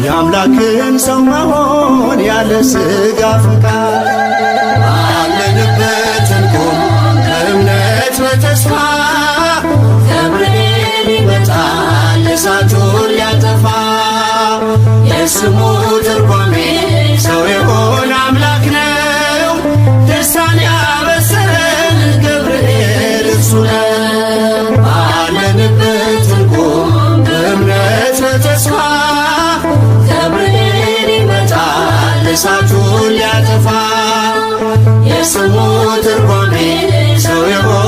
የአምላክን ሰው መሆን ያለ ሥጋ ፈቃድ ባለንበት እንቁም በእምነት በተስፋ ገብርኤል ይመጣል እሳቱን ሊያጠፋ የስሙ ትርጓሜ ሰው የሆነ አምላክ ነው። ደስታን ያበሰረን ገብርኤል እርሱ ነው። ባለንበት እንቁም በእምነት በተስፋ ገብርኤል ይመጣል እሳቱን ሊያጠፋ የስሙ ትርጓሜ ሰው የሆነ